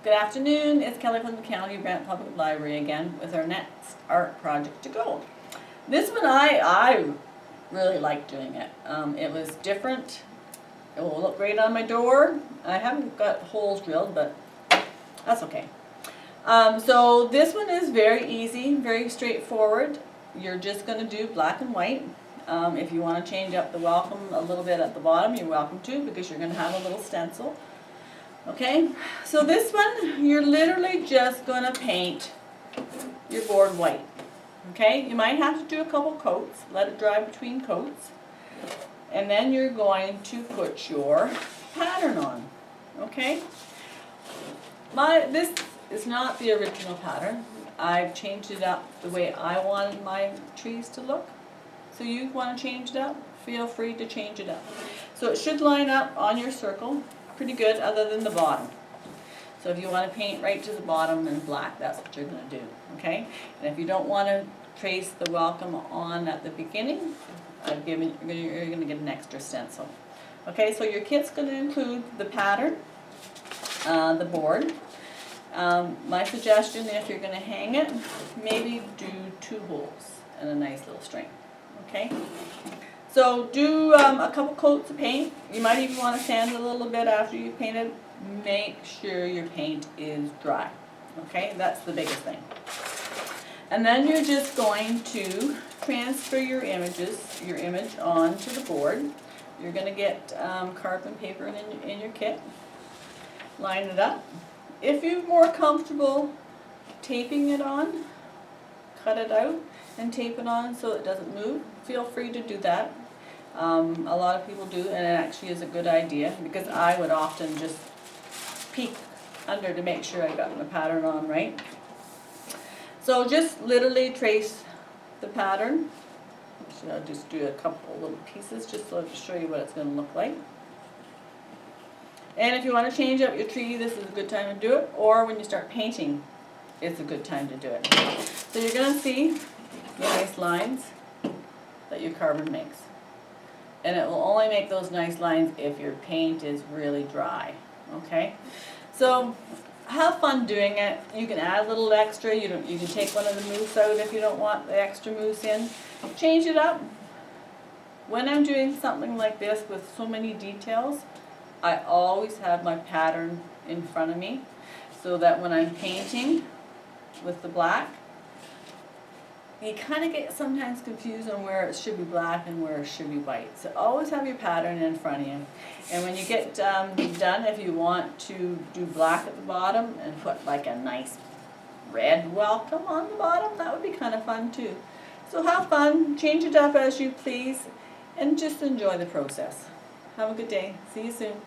Good afternoon, it's Kelly from the County Brant Public Library again with our next art project to go. This one I really like doing it. It was different. It will look great on my door. I haven't got holes drilled, but that's okay. So this one is very easy, very straightforward. You're just going to do black and white. If you want to change up the welcome a little bit at the bottom, you're welcome to, because you're going to have a little stencil. Okay, so this one, you're literally just going to paint your board white. Okay, you might have to do a couple coats, let it dry between coats, and then you're going to put your pattern on. Okay, this is not the original pattern. I've changed it up the way I wanted my trees to look. So you want to change it up, feel free to change it up. So it should line up on your circle pretty good, other than the bottom. So if you want to paint right to the bottom in black, that's what you're going to do. Okay, and if you don't want to trace the welcome on at the beginning, you're going to get an extra stencil. Okay, so your kit's going to include the pattern, the board. My suggestion, if you're going to hang it, maybe do 2 holes and a nice little string. Okay, so do a couple coats of paint. You might even want to sand it a little bit after you paint it. Make sure your paint is dry. Okay, that's the biggest thing. And then you're just going to transfer your image onto the board. You're going to get carbon paper in your kit. Line it up. If you're more comfortable taping it on, cut it out and tape it on so it doesn't move. Feel free to do that. A lot of people do, and it actually is a good idea, because I would often just peek under to make sure I got my pattern on right. So just literally trace the pattern. So I'll just do a couple little pieces just so to show you what it's going to look like. And if you want to change up your tree, this is a good time to do it, or when you start painting, it's a good time to do it. So you're going to see the nice lines that your carbon makes. And it will only make those nice lines if your paint is really dry. Okay? So have fun doing it. You can add a little extra. You can take one of the mousse out if you don't want the extra mousse in. Change it up. When I'm doing something like this with so many details, I always have my pattern in front of me, so that when I'm painting with the black, you kind of get sometimes confused on where it should be black and where it should be white. So always have your pattern in front of you. And when you get done, if you want to do black at the bottom and put like a nice red welcome on the bottom, that would be kind of fun too. So have fun, change it up as you please, and just enjoy the process. Have a good day. See you soon.